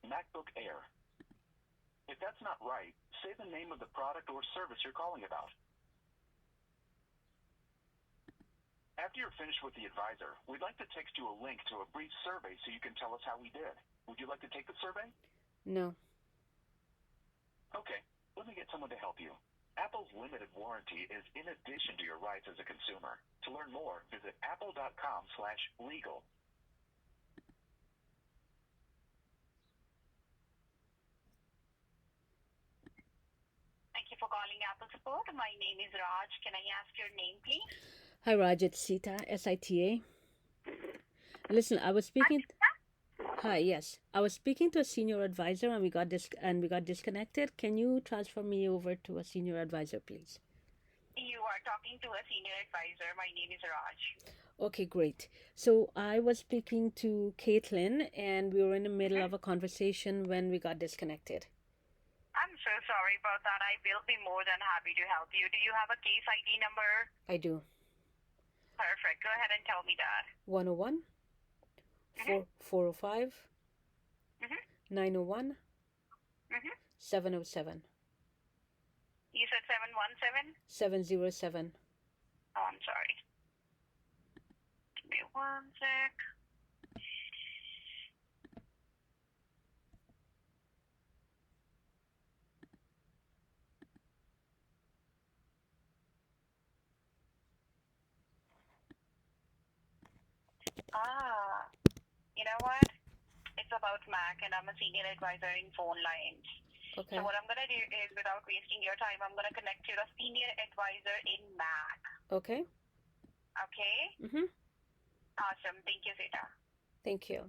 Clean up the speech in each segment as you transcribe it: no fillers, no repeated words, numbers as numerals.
MacBook Air. If that's not right, say the name of the product or service you're calling about. After you're finished with the advisor, we'd like to text you a link to a brief survey so you can tell us how we did. Would you like to take the survey? No. Okay, let me get someone to help you. Apple's limited warranty is in addition to your rights as a consumer. To learn more, visit apple.com/legal. Thank you for calling Apple Support. My name is Raj. Can I ask your name, please? Hi, Raj. It's Sita, Sita. Listen, I was speaking. Hi, yes. I was speaking to a senior advisor and we got disconnected. Can you transfer me over to a senior advisor, please? You are talking to a senior advisor. My name is Raj. Okay, great. So I was speaking to Caitlin and we were in the middle of a conversation when we got disconnected. I'm so sorry about that. I will be more than happy to help you. Do you have a case ID number? I do. Perfect. Go ahead and tell me that. 101 405 901 707. You said 717? 707. Oh, I'm sorry. Give me one sec. You know what? It's about Mac, and I'm a senior advisor in phone lines. Okay. So what I'm going to do is, without wasting your time, I'm going to connect you to a senior advisor in Mac. Okay. Okay? Awesome. Thank you, Zeta. Thank you.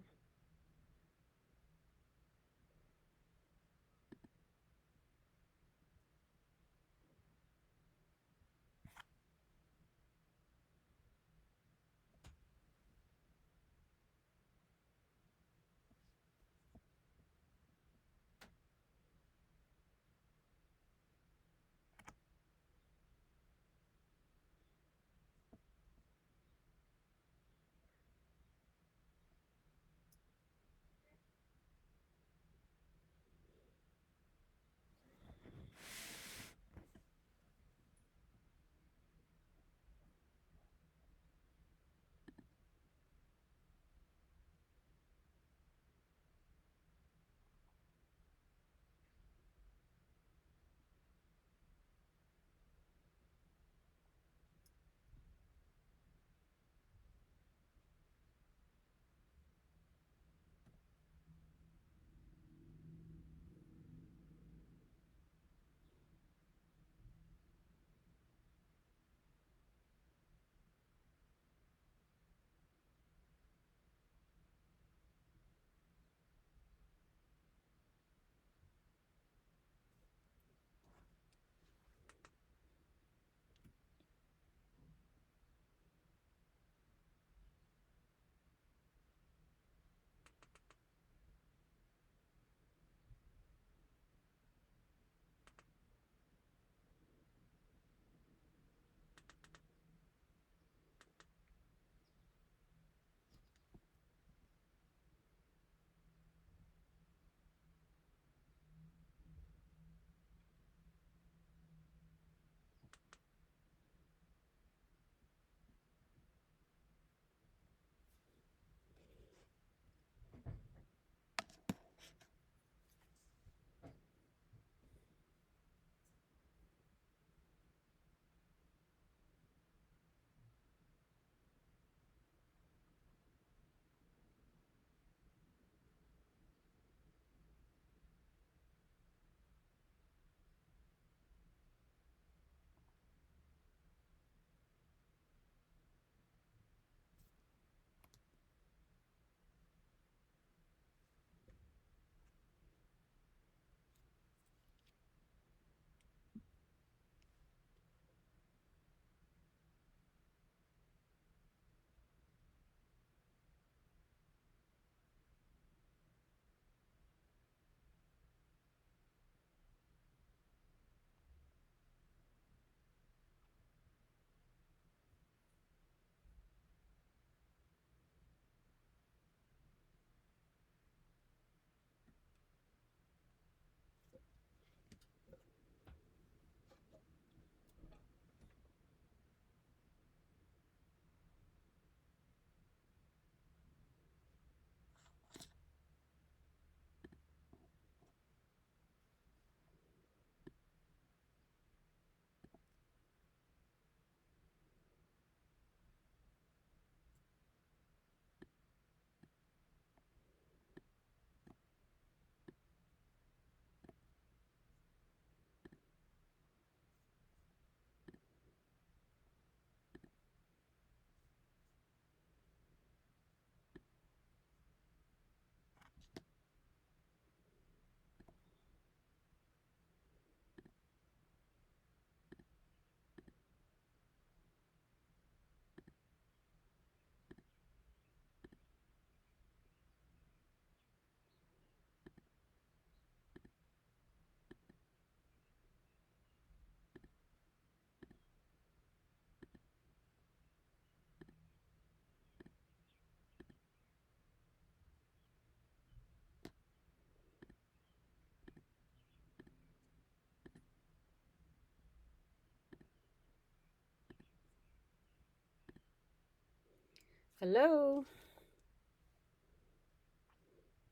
Hello.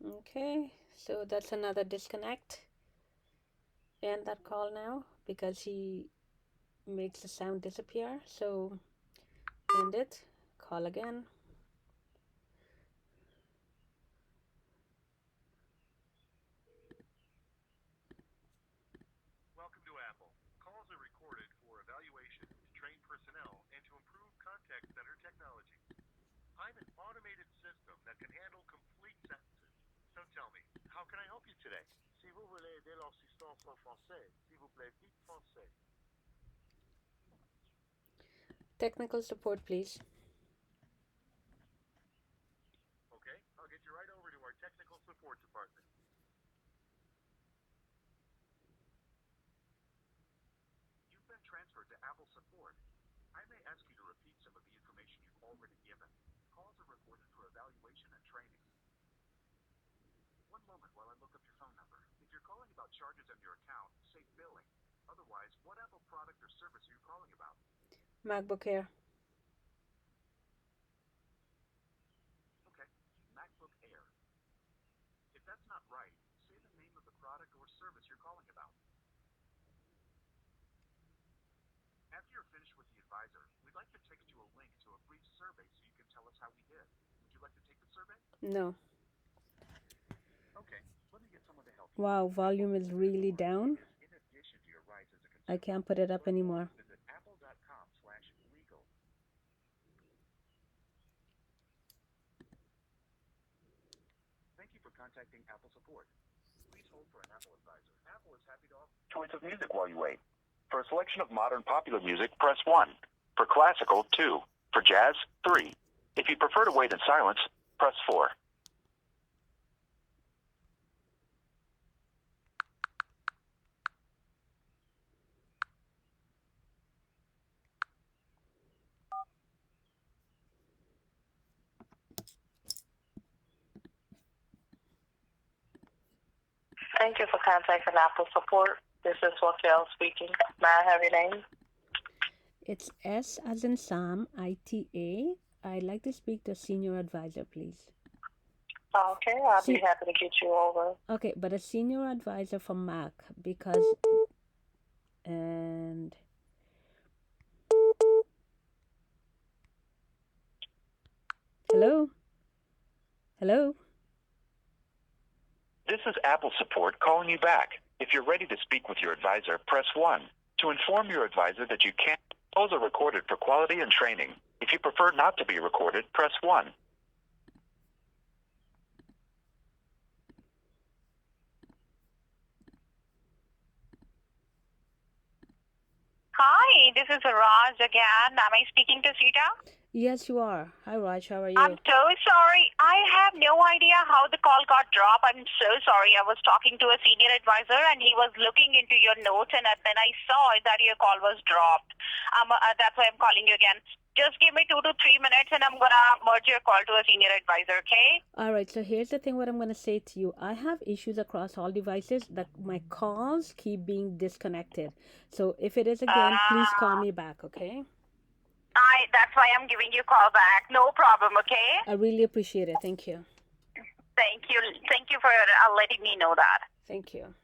Okay, so that's another disconnect. End that call now because he makes the sound disappear. So end it. Call again. Welcome to Apple. Calls are recorded for evaluation, to train personnel, and to improve contact center technology. I'm an automated system that can handle complete sentences. So tell me, how can I help you today? Si vous voulez aider l'assistance en français, s'il vous plaît, dites français. Technical support, please. Okay, I'll get you right over to our technical support department. You've been transferred to Apple support. I may ask you to repeat some of the information you've already given. Calls are recorded for evaluation and training. One moment while I look up your phone number. If you're calling about charges on your account, say billing. Otherwise, what Apple product or service are you calling about? MacBook Air. Okay, MacBook Air. If that's not right, say the name of the product or service you're calling about. After you're finished with the advisor, we'd like to text you a link to a brief survey so you can tell us how we did. Would you like to take the survey? No. Okay, let me get someone to help you. Wow, volume is really down. In addition to your rights as a I consumer, can't put it up anymore. visit apple.com/legal. Thank you for contacting Apple support. Please hold for an Apple advisor. Apple is happy to offer choice of music while you wait. For a selection of modern popular music, press 1. For classical, 2. For jazz, 3. If you prefer to wait in silence, press 4. Thank you for contacting Apple support. This is Raquel speaking. May I have your name? It's S as in Sam, ITA. I'd like to speak to a senior advisor, please. Okay, I'll be happy to get you over. Okay, but a senior advisor for Mac because and hello? Hello? This is Apple support calling you back. If you're ready to speak with your advisor, press 1. To inform your advisor that you can't, calls are recorded for quality and training. If you prefer not to be recorded, press 1. Hi, this is Raj again. Am I speaking to Sita? Yes, you are. Hi, Raj. How are you? I'm so sorry. I have no idea how the call got dropped. I'm so sorry. I was talking to a senior advisor and he was looking into your notes and then I saw that your call was dropped. That's why I'm calling you again. Just give me 2 to 3 minutes and I'm going to merge your call to a senior advisor, okay? All right, so here's the thing what I'm going to say to you. I have issues across all devices that my calls keep being disconnected. So if it is again, please call me back, okay? That's why I'm giving you a call back. No problem, okay? I really appreciate it. Thank you. Thank you. Thank you for letting me know that. Thank you.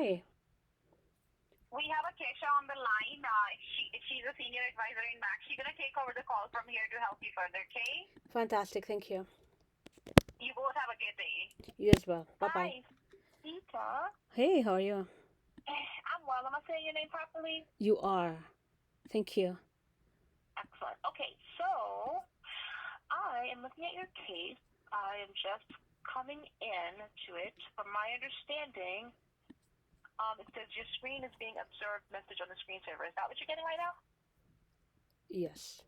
Hi. We have a Kesha on the line. She's a senior advisor in Mac. She's going to take over the call from here to help you further, okay? Fantastic. Thank you. You both have a good day. You as well. Bye-bye. Hi, Sita. Hey, how are you? I'm well. Am I saying your name properly? You are. Thank you. Excellent. Okay, so I am looking at your case. I am just coming in to it. From my understanding, it says your screen is being observed message on the screensaver. Is that what you're getting right now? Yes.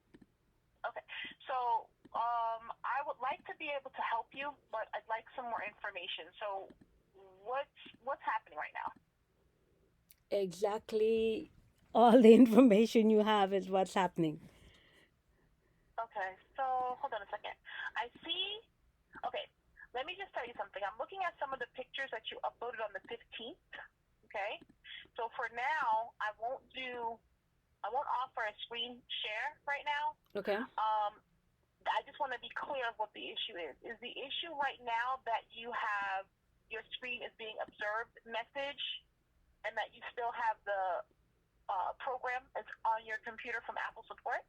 Okay. So I would like to be able to help you, but I'd like some more information. So what's happening right now? Exactly all the information you have is what's happening. Okay. So hold on a second. I see. Okay. Let me just tell you something. I'm looking at some of the pictures that you uploaded on the 15th. Okay. So for now, I won't offer a screen share right now. Okay. I just want to be clear of what the issue is. Is the issue right now that you have your screen is being observed message, and that you still have the program is on your computer from Apple support?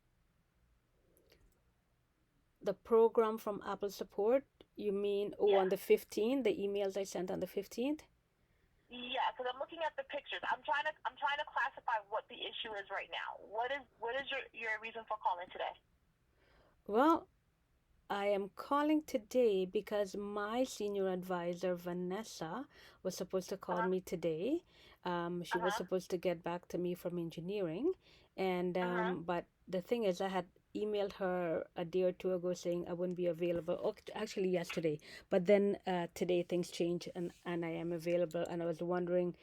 The program from Apple support, you mean on the 15th, the emails I sent on the 15th? Yeah, because I'm looking at the pictures. I'm trying to classify what the issue is right now. What is your reason for calling today? Well, I am calling today because my senior advisor, Vanessa, was supposed to call me today. She was supposed to get back to me from engineering. And but the thing is, I had emailed her a day or two ago saying I wouldn't be available. Oh, actually, yesterday. But then today things changed and I am available. And I was wondering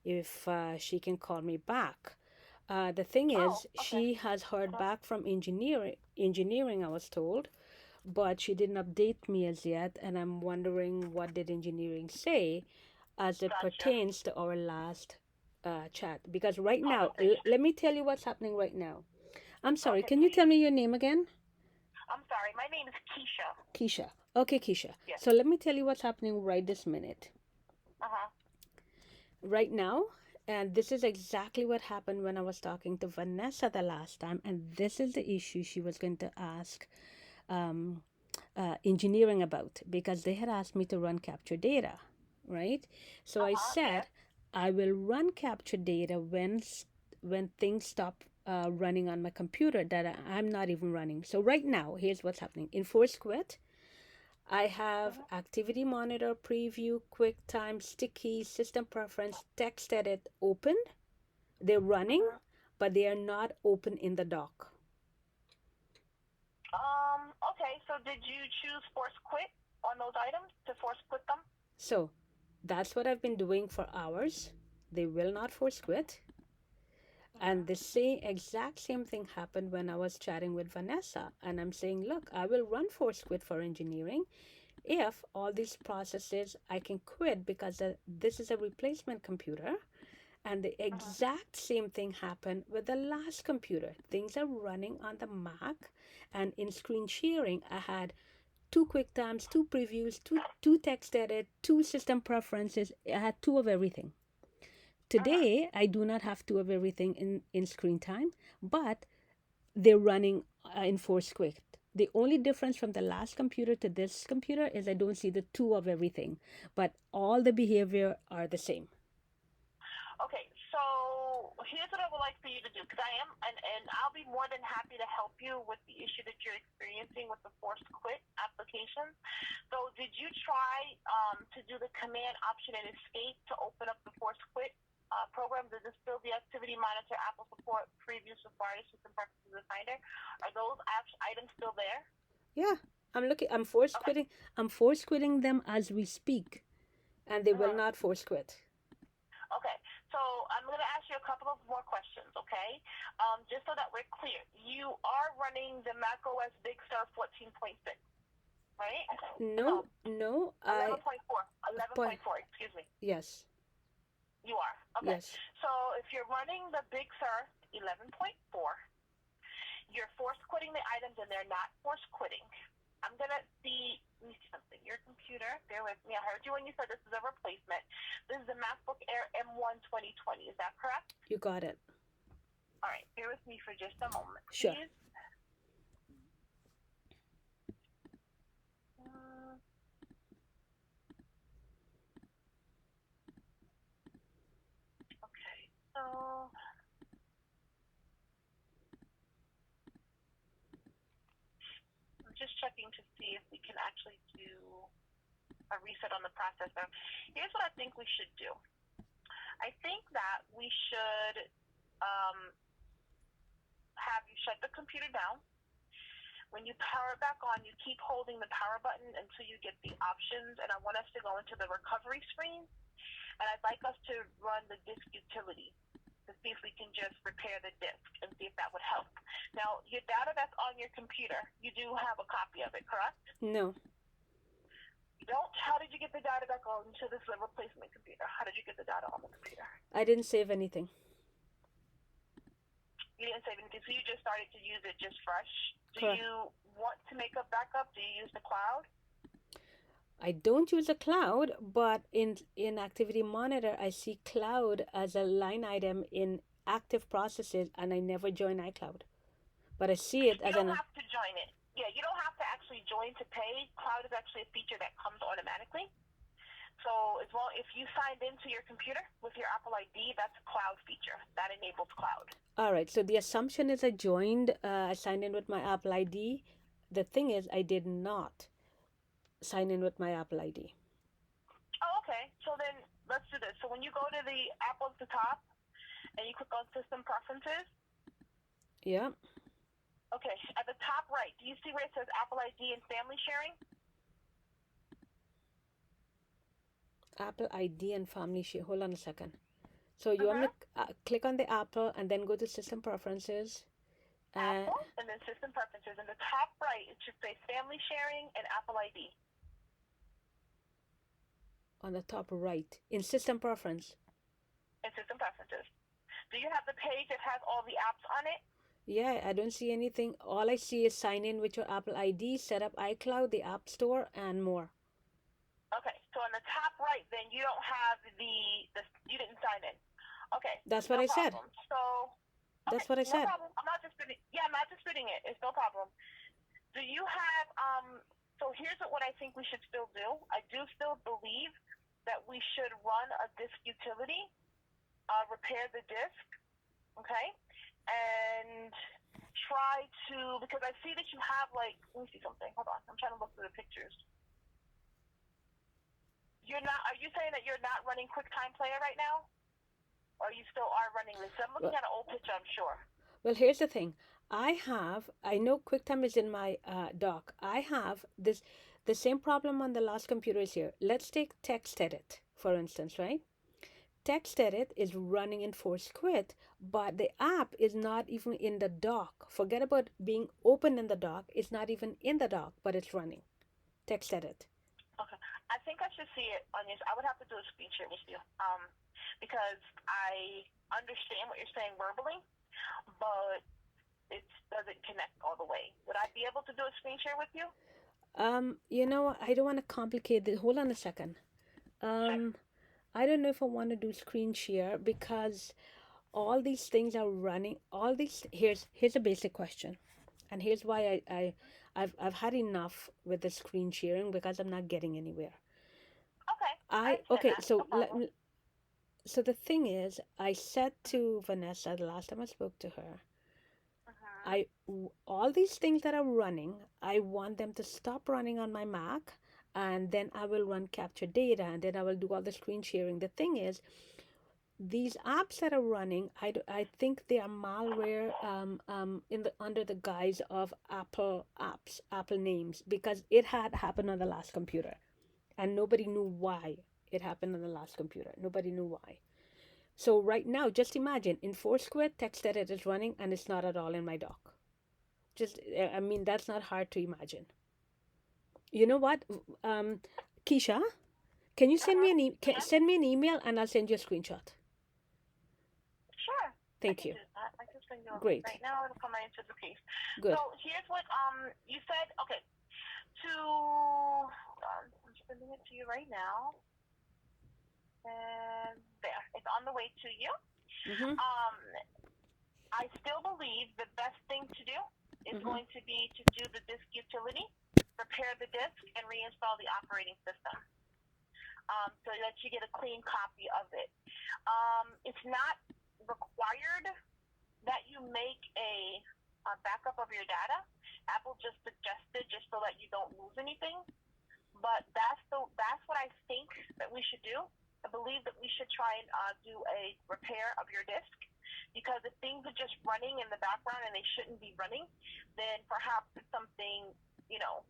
if she can call me back. The thing is, she has heard back from engineering, I was told, but she didn't update me as yet, and I'm wondering what did engineering say as it pertains to our last chat. Because right now, let me tell you what's happening right now. I'm sorry, can you tell me your name again? I'm sorry, my name is Keisha. Keisha. Okay, Keisha. Yes. So let me tell you what's happening right this minute. Right now, and this is exactly what happened when I was talking to Vanessa the last time, and this is the issue she was going to ask engineering about, because they had asked me to run capture data, right? So I said I will run capture data when things stop running on my computer that I'm not even running. So right now, here's what's happening. In ForceQuit, I have activity monitor, preview, QuickTime, sticky, system preference, text edit opened. They're running, but they are not open in the dock. Okay, so did you choose force quit on those items to force quit them? So that's what I've been doing for hours. They will not force quit. And the exact same thing happened when I was chatting with Vanessa. And I'm saying, look, I will run force quit for engineering if all these processes I can quit, because this is a replacement computer. And the exact same thing happened with the last computer. Things are running on the Mac, and in screen sharing, I had 2 QuickTimes, 2 previews, two text edit, 2 system preferences. I had 2 of everything. Today, I do not have 2 of everything in screen time, but they're running in ForceQuit. The only difference from the last computer to this computer is I don't see the 2 of everything, but all the behavior are the same. Okay, so here's what I would like for you to do, because I am, and I'll be more than happy to help you with the issue that you're experiencing with the forced quit application. So did you try to do the command option and escape to open up the forced quit program? Does it still be activity monitor, Apple support, preview, Safari, system preferences, and finder? Are those items still there? Yeah, I'm force quitting. I'm force quitting them as we speak, and they will not force quit. Okay, so I'm going to ask you a couple of more questions, okay? Just so that we're clear. You are running the macOS Big Sur 14.6, right? No. 11.4, excuse me. Yes. You are, okay. Yes. So if you're running the Big Sur 11.4, you're force quitting the items and they're not force quitting. I'm gonna see. Let me see something. Your computer. Bear with me. I heard you when you said this is a replacement. This is the MacBook Air M1 2020. Is that correct? You got it. All right. Bear with me for just a moment, Sure. please. Uh, okay. So. I'm just checking to see if we can actually do a reset on the processor. Here's what I think we should do. I think that we should have you shut the computer down. When you power it back on, you keep holding the power button until you get the options, and I want us to go into the recovery screen, and I'd like us to run the disk utility to see if we can just repair the disk and see if that would help. Now, your data that's on your computer, you do have a copy of it, correct? No. You don't? How did you get the data back onto this replacement computer? How did you get the data on the computer? I didn't save anything. You didn't save anything, so you just started to use it just fresh. Do Correct. you want to make a backup? Do you use the cloud? I don't use a cloud, but in Activity Monitor, I see cloud as a line item in active processes, and I never join iCloud. But I see it as You don't an. have to join it. Yeah, you don't have to actually join to pay. Cloud is actually a feature that comes automatically. So as well, if you signed into your computer with your Apple ID, that's a cloud feature. That enables cloud. All right, so the assumption is I signed in with my Apple ID. The thing is, I did not sign in with my Apple ID. Oh, okay. So then let's do this. So when you go to the Apple at the top and you click on System Preferences, Yeah. okay, at the top right, do you see where it says Apple ID and Family Sharing? Apple ID and family share. Hold on a second. So you want me to click on the Apple and then go to System Preferences. Apple and then System Preferences. In the top right, it should say Family Sharing and Apple ID. On the top right, in System Preference. And System Preferences. Do you have the page that has all the apps on it? Yeah, I don't see anything. All I see is sign in with your Apple ID, set up iCloud, the App Store, and more. Okay, so on the top right, then you don't have the you didn't sign in. Okay. That's what no I said. problem. So. Okay, That's what I said. No problem. I'm not disputing. Yeah, I'm not disputing it. It's no problem. Do you have So here's what I think we should still do. I do still believe that we should run a disk utility, repair the disk, okay, and try to, because I see that you have let me see something. Hold on. I'm trying to look through the pictures. Are you saying that you're not running QuickTime Player right now? Or you still are running this? I'm looking at an old picture, I'm sure. Well, here's the thing. I know QuickTime is in my dock. I have the same problem on the last computer is here. Let's take TextEdit, for instance, right? TextEdit is running in ForceQuit, but the app is not even in the dock. Forget about being open in the dock. It's not even in the dock, but it's running. TextEdit. Okay. I think I should see it on this. I would have to do a screen share with you. Because I understand what you're saying verbally, but it doesn't connect all the way. Would I be able to do a screen share with you? I don't want to complicate this. Hold on a second. I don't know if I want to do screen share because all these things are running. Here's a basic question, and here's why I've had enough with the screen sharing because I'm not getting anywhere. Okay. So the thing is, I said to Vanessa the last time I spoke to her, all these things that are running, I want them to stop running on my Mac, and then I will run capture data, and then I will do all the screen sharing. The thing is, these apps that are running, I think they are malware under the guise of Apple apps, Apple names, because it had happened on the last computer, and nobody knew why it happened on the last computer. Nobody knew why. So right now, just imagine in ForceQuit, TextEdit is running, and it's not at all in my dock. That's not hard to imagine. You know what, Keisha, can you send me send me an email, and I'll send you a screenshot. Sure. Thank you. I can send you a Great. right now. It'll come right into the case. Good. So here's what you said. Okay. to, I'm sending it to you right now. And there, it's on the way to you. Mm-hmm. I still believe the best thing to do is going to be to do the disk utility, repair the disk, and reinstall the operating system so that you get a clean copy of it. It's not required that you make a backup of your data. Apple just suggested just so that you don't lose anything. But that's what I think that we should do. I believe that we should try and do a repair of your disk, because if things are just running in the background and they shouldn't be running, then perhaps it's something,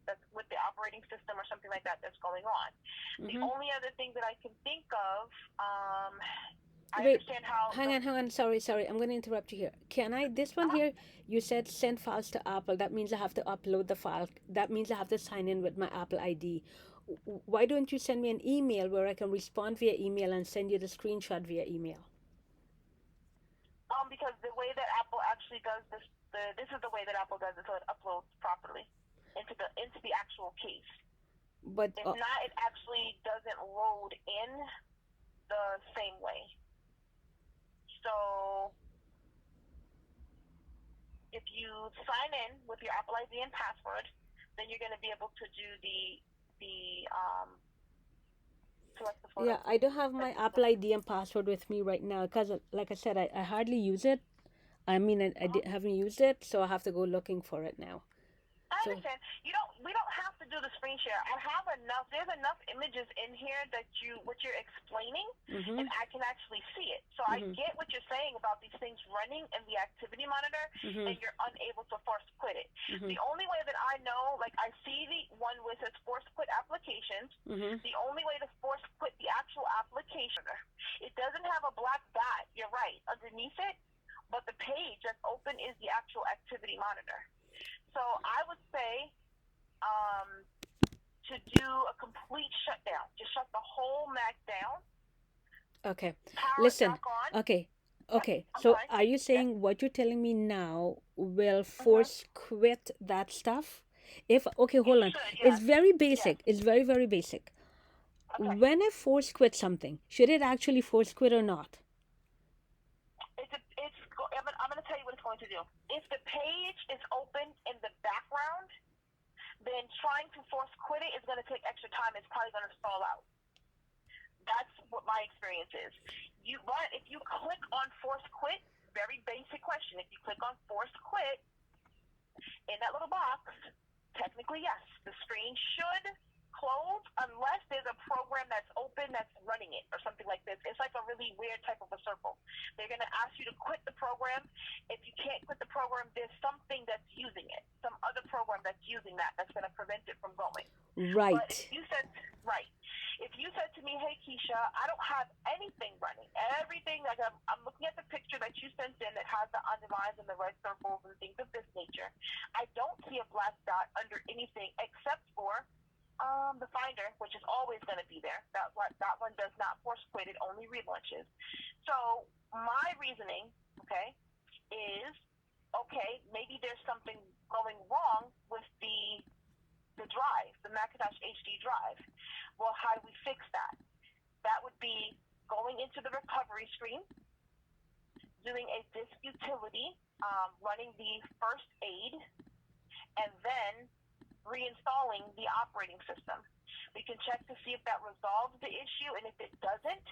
that's with the operating system or something like that that's going on. The only other thing that I can think of, I Wait, understand how. hang on. Sorry. I'm going to interrupt you here. Can I, this one here, you said send files to Apple. That means I have to upload the file. That means I have to sign in with my Apple ID. Why don't you send me an email where I can respond via email and send you the screenshot via email? Because the way that Apple actually does this, this is the way that Apple does it, so it uploads properly into the actual case. But if not, it actually doesn't load in the same way. So if you sign in with your Apple ID and password, then you're going to be able to do select the photo. yeah, I don't have my Apple ID and password with me right now because, like I said, I hardly use it. I mean, I haven't used it, so I have to go looking for it now. I understand. We don't have to do the screen share. I have enough. There's enough images in here that what you're explaining, and I can actually see it. So I get what you're saying about these things running in the activity monitor, and you're unable to force quit it. The only way that I know, like I see the one with says force quit applications. The only way to force quit the actual application, it doesn't have a black dot. You're right underneath it, but the page that's open is the actual activity monitor. So I would say to do a complete shutdown. Just shut the whole Mac down. Okay. Power Listen. back on. Okay. I'm So sorry. are you saying what you're telling me now will force quit that stuff? Hold on. should, It's yes. very basic. It's very, very basic. Okay. When I force quit something, should it actually force quit or not? I'm going to tell you what it's going to do. If the page is open in the background, then trying to force quit it is going to take extra time. It's probably going to stall out. That's what my experience is. But if you click on force quit, very basic question. If you click on force quit in that little box, technically yes, the screen should close unless there's a program that's open that's running it or something like this. It's like a really weird type of a circle. They're going to ask you to quit the program. If you can't quit the program, there's something that's using it, some other program that's using that's going to prevent it from going. Right. But if you said to me, hey Keisha, I don't have anything running. Everything, like I'm looking at the picture that you sent in that has the underlines and the red circles and things of this nature. I don't see a black dot under anything except for the Finder, which is always going to be there. That one does not force quit; it only relaunches. So my reasoning, is maybe there's something going wrong with the drive, the Macintosh HD drive. Well, how do we fix that? That would be going into the recovery screen, doing a disk utility, running the first aid, and then reinstalling the operating system. We can check to see if that resolves the issue, and if it doesn't,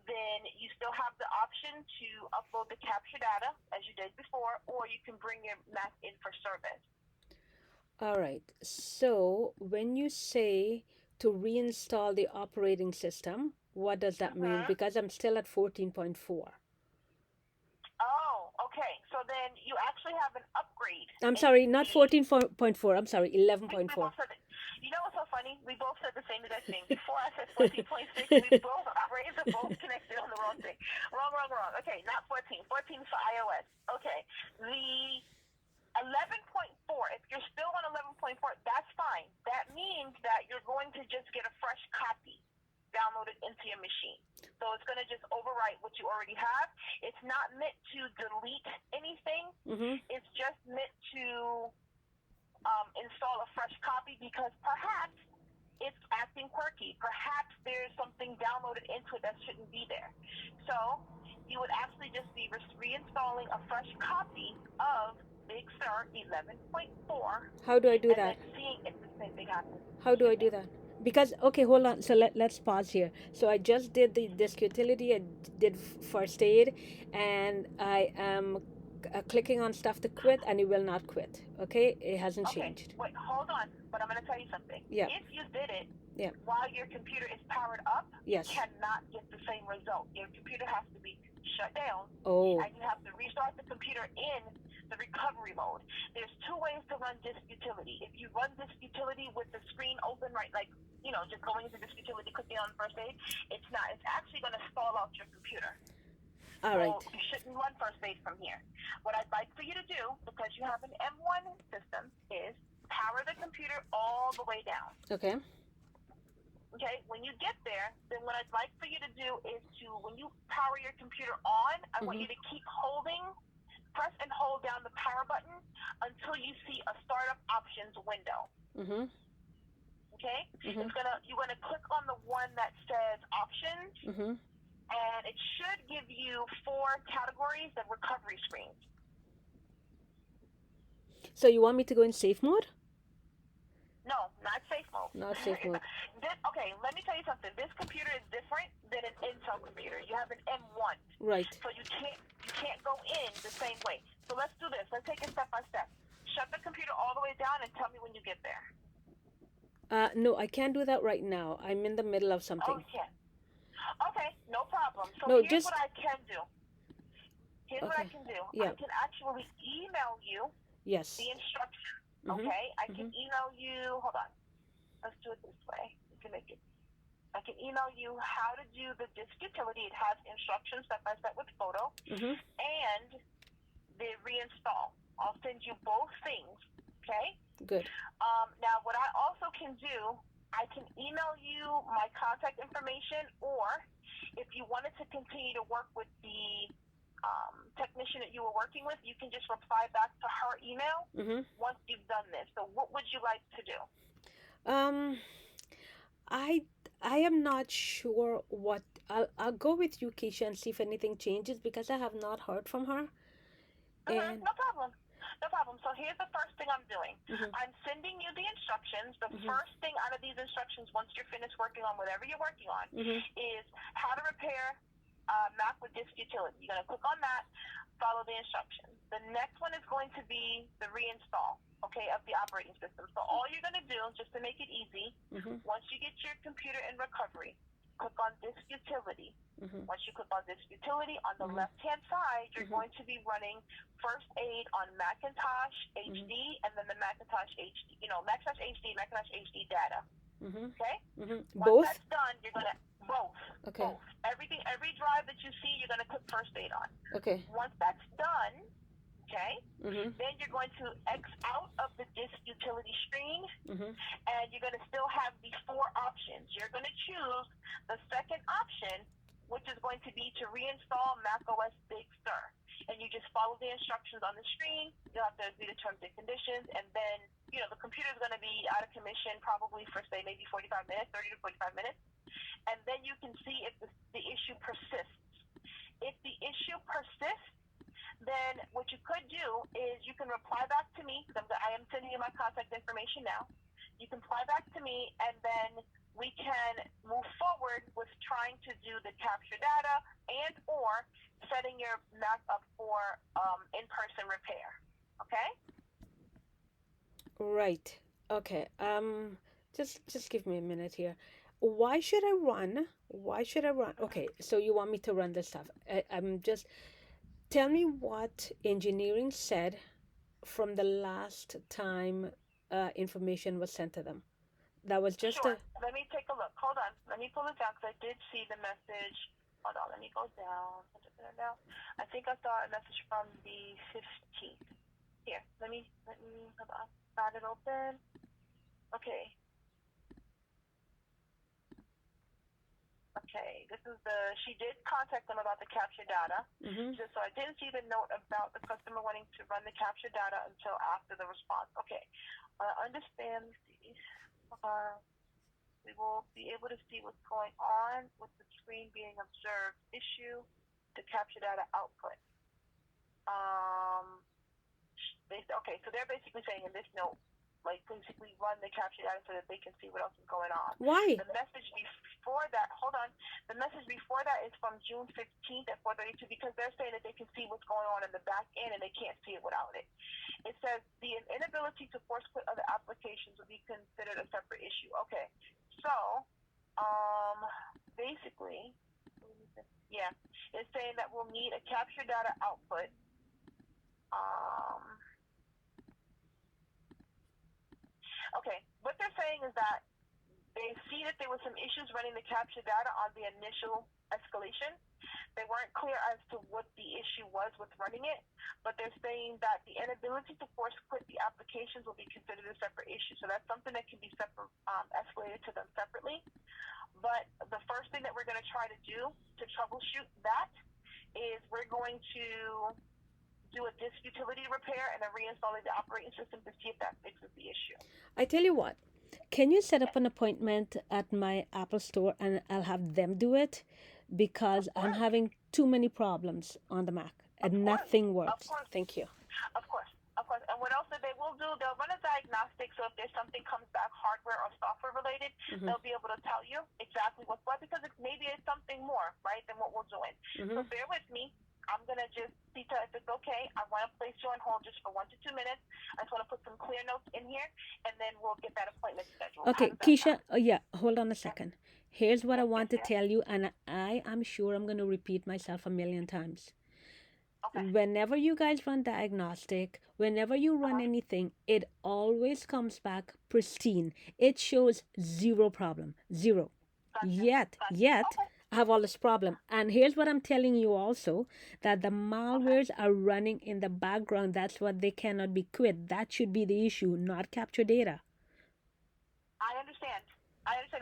then you still have the option to upload the capture data as you did before, or you can bring your Mac in for service. All right. So when you say to reinstall the operating system, what does that mean? Because I'm still at 14.4. Oh, okay. So then you actually have an upgrade. I'm sorry, not 14.4. I'm sorry, 11.4. You know what's so funny? We both said the same exact thing. Before I said 14.6, we both, our brains are both connected on the wrong thing. Wrong. Okay, not 14. 14 for iOS. Okay. The 11.4, if you're still on 11.4, that's fine. That means that you're going to just get a fresh copy downloaded into your machine. So it's going to just overwrite what you already have. It's not meant to delete anything. It's just meant to install a fresh copy because perhaps it's acting quirky. Perhaps there's something downloaded into it that shouldn't be there. So you would actually just be reinstalling a fresh copy of Big Sur 11.4. How do I do and that? then seeing if the same thing happens. How do I do that? Because, okay, hold on. So let's pause here. So I just did the disk utility, I did first aid, and I am clicking on stuff to quit, and it will not quit. Okay, it hasn't Okay, changed. wait, hold on. But I'm going to tell you something. Yeah. If you did it Yeah. while your computer is powered up, Yes. you cannot get the same result. Your computer has to be shut down, Oh. and you have to restart the computer in the recovery mode. There's two ways to run disk utility. If you run disk utility with the screen open, right, like, just going into disk utility, clicking on first aid, it's not. It's actually going to stall out your computer. All right. So you shouldn't run first aid from here. What I'd like for you to do, because you have an M1 system, is power the computer all the way down. Okay. Okay, when you get there, then what I'd like for you to do is when you power your computer on, I want you to keep press and hold down the power button until you see a startup options window. Mhm. Okay? Mhm. You're gonna click on the one that says options, Mhm. and it should give you 4 categories of recovery screens. So you want me to go in safe mode? No, not safe mode. Not safe mode. Okay, let me tell you something. This computer is different than an Intel computer. You have an M1. Right. So you can't go in the same way. So let's do this. Let's take it step by step. Shut the computer all the way down and tell me when you get there. No, I can't do that right now. I'm in the middle of Oh, something. you can't. Okay, no problem. So No, here's what I can do. Here's what I Okay. can do. Yeah. I can actually email you Yes. the instructions. Mhm. Okay? I can email you. Hold on. Let's do it this way. You can make it. I can email you how to do the disk utility. It has instructions step by step with photo and the reinstall. I'll send you both things. Okay? Good. Now, what I also can do, I can email you my contact information, or if you wanted to continue to work with the technician that you were working with, you can just reply back to her email once you've done this. So what would you like to do? I am not sure what I'll go with you, Keisha, and see if anything changes because I have not heard from her. And No problem. No problem. So here's the first thing I'm doing. I'm sending you the instructions. The first thing out of these instructions, once you're finished working on whatever you're working on, is how to repair Mac with disk utility. You're going to click on that, follow the instructions. The next one is going to be the reinstall, okay, of the operating system. So all you're going to do, just to make it easy, once you get your computer in recovery, click on disk utility. Once you click on disk utility, on the left-hand side, you're going to be running first aid on Macintosh HD and then the Macintosh HD, Macintosh HD, Macintosh HD data. Okay? Once both? that's done, you're going to, both. Okay. Both. Every drive that you see, you're going to click first aid on. Okay. Once that's done, okay, then you're going to X out of the disk utility screen, and you're going to still have these 4 options. You're going to choose the second option, which is going to be to reinstall macOS Big Sur. And you just follow the instructions on the screen. You'll have to agree to terms and conditions, and then, the computer is going to be out of commission probably for, say, maybe 45 minutes, 30 to 45 minutes. And then you can see if the issue persists. If the issue persists, then what you could do is you can reply back to me, because I am sending you my contact information now. You can reply back to me, and then we can move forward with trying to do the capture data and or setting your Mac up for in-person repair. Okay? Right. Okay. Just give me a minute here. Why should I run? Okay, so you want me to run this stuff. I'm just tell me what engineering said from the last time information was sent to them. That was just sure. Let me take a look. Hold on. Let me pull it down because I did see the message. Hold on. Let me go down. I think I saw a message from the 15th. Here. Let me hold on. Got it open. Okay. Okay, this is she did contact them about the capture data. Just so I didn't see the note about the customer wanting to run the capture data until after the response. Okay, understand. We will be able to see what's going on with the screen being observed. Issue the capture data output. Okay, so they're basically saying in this note, like basically run the capture data so that they can see what else is going on. Why? The message before that, hold on, the message before that is from June 15th at 4:32 because they're saying that they can see what's going on in the back end and they can't see it without it. It says the inability to force quit other applications will be considered a separate issue. Okay, so basically, yeah, it's saying that we'll need a capture data output. Okay, what they're saying is that they see that there were some issues running the capture data on the initial escalation. They weren't clear as to what the issue was with running it, but they're saying that the inability to force quit the applications will be considered a separate issue. So that's something that can be separate, escalated to them separately. But the first thing that we're going to try to do to troubleshoot that is we're going to do a disk utility repair and then reinstalling the operating system to see if that fixes the issue. I tell you what, can you set up an appointment at my Apple store and I'll have them do it? Because I'm having too many problems on the Mac and nothing works. Thank you. Of course. And what else that they will do, they'll run a diagnostic, so if there's something comes back hardware or software related, they'll be able to tell you exactly what's what, because maybe it's something more, right, than what we're doing. So bear with me. I'm going to just see if it's okay. I want to place you on hold just for 1 to 2 minutes. I just want to put some clear notes in here, and then we'll get that appointment scheduled. Okay, Keisha, yeah, hold on a second. Here's what I want to tell you, and I am sure I'm going to repeat myself a million times. Okay. Whenever you guys run diagnostic, whenever you run anything, it always comes back pristine. It shows zero problem, zero. Yet, I have all this problem. And here's what I'm telling you also, that the malwares are running in the background. That's what they cannot be quit. That should be the issue, not capture data. I understand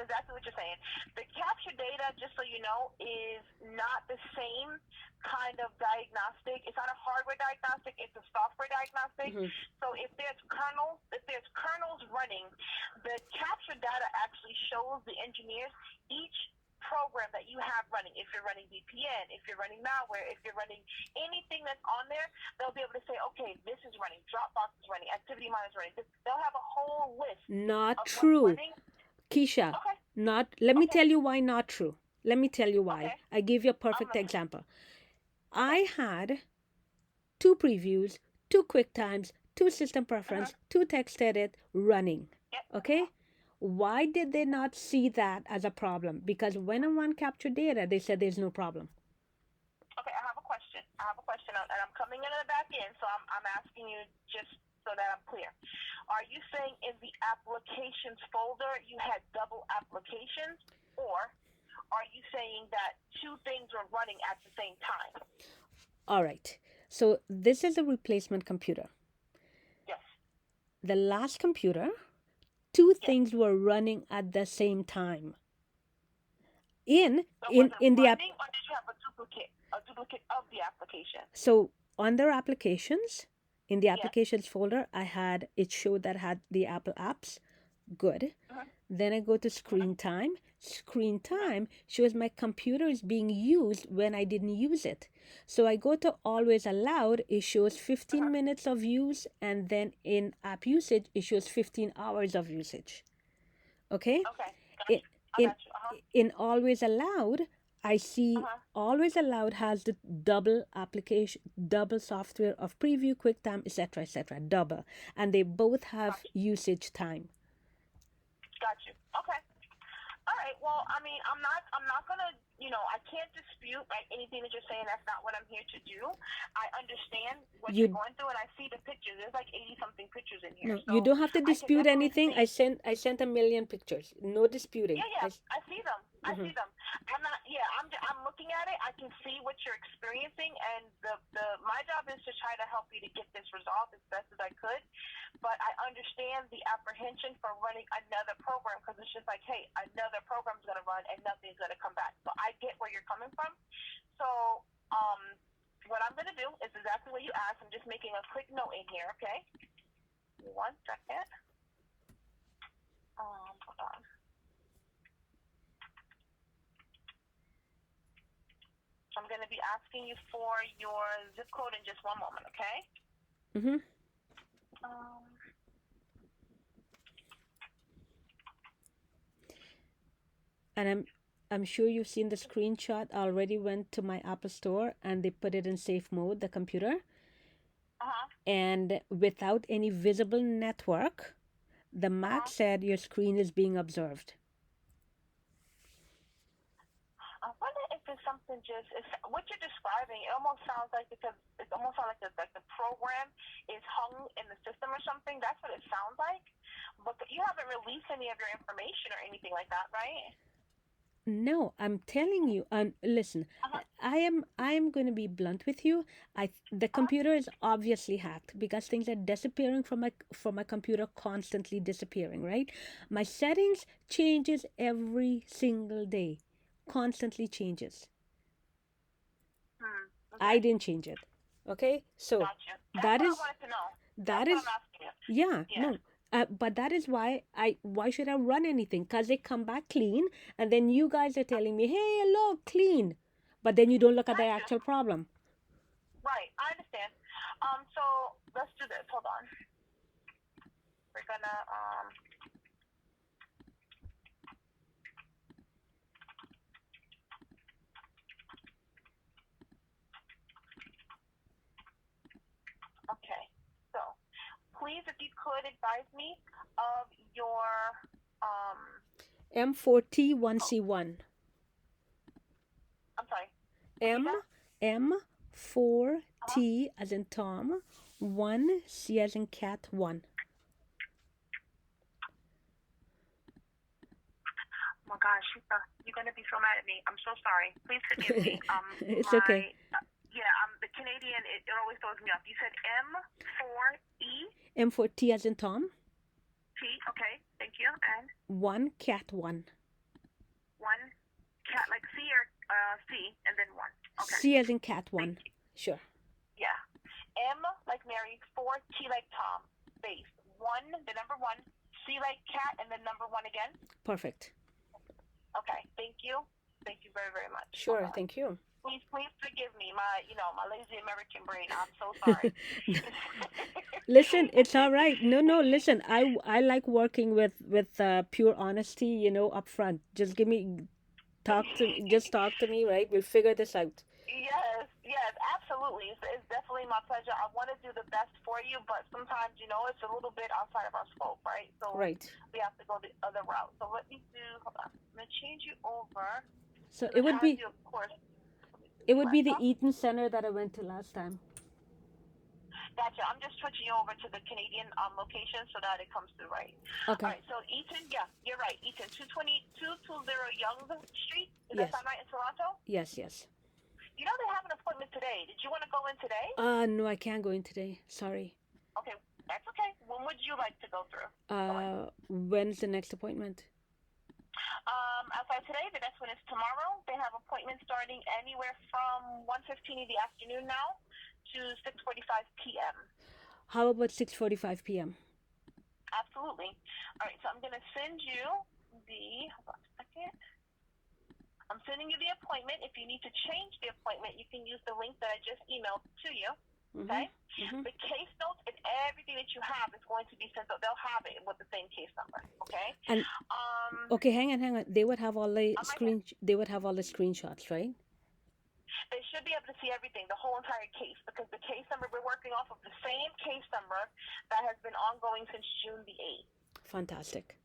exactly what you're saying. The capture data, just so you know, is not the same kind of diagnostic. It's not a hardware diagnostic, it's a software diagnostic. So if there's kernels running, the capture data actually shows the engineers each program that you have running. If you're running VPN, if you're running malware, if you're running anything that's on there, they'll be able to say, okay, this is running, Dropbox is running, Activity Monitor is running. They'll have a whole list. Not true. Keisha, let me tell you why not true. Let me tell you why. I give you a perfect example. I had 2 previews, 2 QuickTimes, 2 system preference, 2 text edit running. Okay? Why did they not see that as a problem? Because when I run capture data, they said there's no problem. Okay, I have a question, and I'm coming into the back end, so I'm asking you just so that I'm clear. Are you saying in the applications folder you had double applications, or are you saying that 2 things were running at the same time? All right. So this is a replacement computer. Yes. The last computer, 2 things were running at the same time. In the app, or did you have a duplicate of the application? So on their applications, in the applications folder, it showed that had the Apple apps. Good. Then I go to screen time. Screen time shows my computer is being used when I didn't use it. So I go to always allowed. It shows 15 minutes of use, and then in app usage, it shows 15 hours of usage. Okay? Okay. In always allowed, I see always allowed has the double application, double software of preview, QuickTime, etc., double, and they both have usage time. Got you. Okay. All right. Well, I mean, I'm not gonna, I can't dispute anything that you're saying. That's not what I'm here to do. I understand what you're going through, and I see the pictures. There's like 80-something pictures in here. No, so you don't have to dispute anything. I sent a million pictures. No disputing. Yeah. I see them. I see them. I'm not. Yeah. I'm looking at it. I can see what you're experiencing, and my job is to try to help you to get this resolved as best as I could. but I understand the apprehension for running another program because it's just like, hey, another program's going to run and nothing's going to come back. So I get where you're coming from. So what I'm going to do is exactly what you asked. I'm just making a quick note in here, okay? 1 second. Hold on. I'm going to be asking you for your zip code in just one moment, okay? Mm-hmm. And I'm sure you've seen the screenshot. I already went to my Apple Store and they put it in safe mode, the computer. And without any visible network, the Mac said your screen is being observed. I wonder if it's something what you're describing. It almost sounds like because it's almost like the program is hung in the system or something. That's what it sounds like. But you haven't released any of your information or anything like that, right? No, I'm telling you. Listen, I am going to be blunt with you. The computer is obviously hacked because things are disappearing from my computer, constantly disappearing. Right? My settings changes every single day, constantly changes. Okay. I didn't change it. Okay, so Gotcha. That's that what is I wanted to know. that That's is what I'm asking you. yeah, Yeah. no. But that is why should I run anything? Because they come back clean, and then you guys are telling me, hey, look, clean. But then you don't look at the Gotcha. actual problem. Right, I understand. So let's do this. Hold on. We're gonna okay. So please, if you could advise me of your M4T1C1. I'm sorry. M4T as in Tom, 1 C as in cat 1. Oh my gosh, you're gonna be so mad at me. I'm so sorry. Please forgive me. It's okay. The Canadian, it always throws me off. You said M4E? M4T as in Tom, T, okay, thank you. And 1 cat 1. 1 cat, like C or C, and then 1. Okay. C as in cat 1. Sure. Yeah. M like Mary, 4 T like Tom, space 1, the number 1, C like cat, and then number 1 again. Perfect. Okay, thank you. Thank you very, very much. Sure, thank you. Please forgive me, my lazy American brain. I'm so sorry. Listen, it's all right. No, listen. I like working with pure honesty. Up front. Just talk to me. Right? We'll figure this out. Yes, absolutely. It's definitely my pleasure. I want to do the best for you, but sometimes it's a little bit outside of our scope, right? So right. We have to go the other route. So let me do. Hold on. I'm gonna change you over. So it would be. You, of course. It would be the Eaton Center that I went to last time. Gotcha. I'm just switching you over to the Canadian location so that it comes through right. Okay. All right. So Eaton, yeah, you're right. Eaton, 220 Yonge Street. Is Yes. that right in Toronto? Yes. You know they have an appointment today. Did you want to go in today? No, I can't go in today. Sorry. Okay, that's okay. When would you like to go through? When's the next appointment? Outside today, the next one is tomorrow. They have appointments starting anywhere from 1:15 in the afternoon now to 6:45 p.m. How about 6:45 p.m.? Absolutely. All right, so I'm going to send you hold on a second. I'm sending you the appointment. If you need to change the appointment, you can use the link that I just emailed to you. Okay? Mm-hmm. The case notes and everything that you have is going to be sent out. They'll have it with the same case number. Okay? And okay, hang on. They would have all the screenshots, right? They should be able to see everything, the whole entire case, because the case number, we're working off of the same case number that has been ongoing since June the 8th. Fantastic.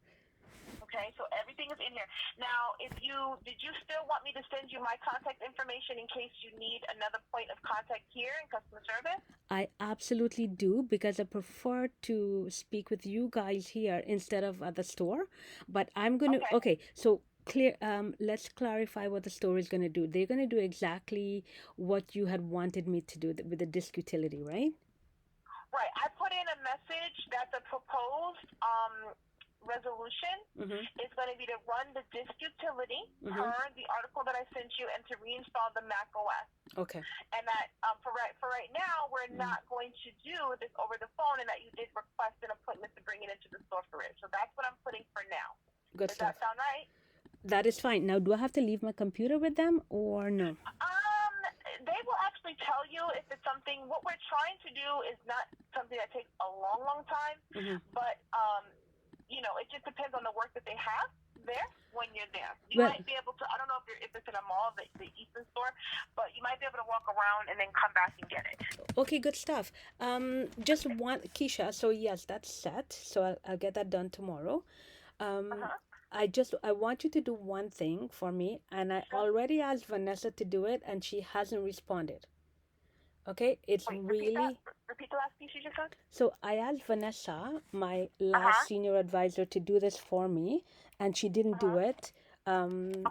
Okay, so everything is in here. Now, did you still want me to send you my contact information in case you need another point of contact here in customer service? I absolutely do, because I prefer to speak with you guys here instead of at the store. But I'm going to, okay, so let's clarify what the store is going to do. They're going to do exactly what you had wanted me to do with the disk utility, right? Right. I put in a message message that the proposed resolution is going to be to run the disk utility per the article that I sent you and to reinstall the Mac OS. Okay. And that for right now, we're not going to do this over the phone, and that you did request an appointment to bring it into the store for it. So that's what I'm putting for now. Good Does stuff. that sound right? That is fine. Now, do I have to leave my computer with them or no? They will actually tell you if it's something. What we're trying to do is not something that takes a long time, but it just depends on the work that they have there when you're there. You might be able to. I don't know if it's in a mall, the Eastern store, but you might be able to walk around and then come back and get it. Okay, good stuff. Just one, Keisha. So yes, that's set. So I'll get that done tomorrow. I want you to do one thing for me, and I already asked Vanessa to do it, and she hasn't responded. Okay, it's Repeat the last piece you just said. So I asked Vanessa, my last senior advisor, to do this for me, and she didn't do it. And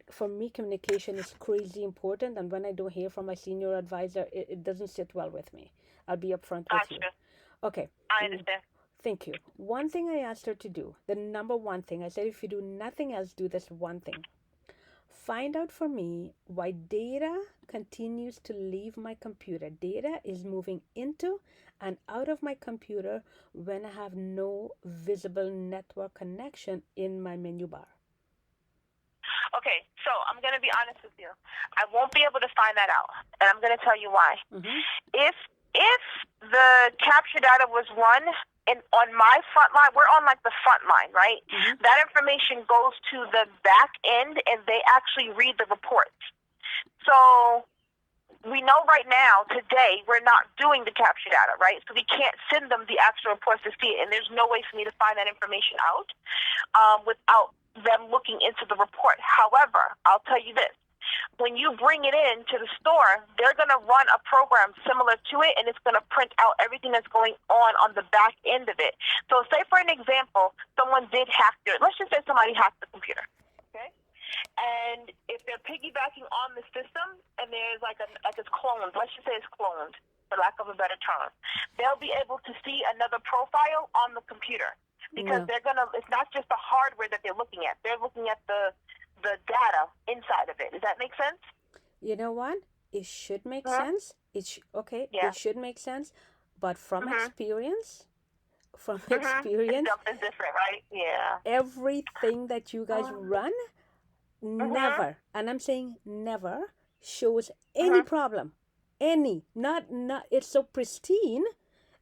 for me, communication is crazy important, and when I don't hear from my senior advisor, it doesn't sit well with me. I'll be upfront with you. Okay. I understand. Thank you. One thing I asked her to do, the number one thing, I said, if you do nothing else, do this one thing. Find out for me why data continues to leave my computer. Data is moving into and out of my computer when I have no visible network connection in my menu bar. Okay, so I'm going to be honest with you. I won't be able to find that out, and I'm going to tell you why. If the capture data was run on my front line, we're on like the front line, right? That information goes to the back end, and they actually read the reports. So we know right now, today, we're not doing the capture data, right? So we can't send them the actual reports to see it, and there's no way for me to find that information out without them looking into the report. However, I'll tell you this. When you bring it in to the store, they're going to run a program similar to it, and it's going to print out everything that's going on the back end of it. So say, for an example, someone did hack let's just say somebody hacked the computer, okay? And if they're piggybacking on the system, and there's it's cloned, let's just say it's cloned, for lack of a better term, they'll be able to see another profile on the computer, because it's not just the hardware that they're looking at. They're looking at the data inside of it. Does that make sense? You know what? It should make sense. It should make sense. But from experience, something different, right? Yeah. Everything that you guys run never, and I'm saying never, shows any problem. Not it's so pristine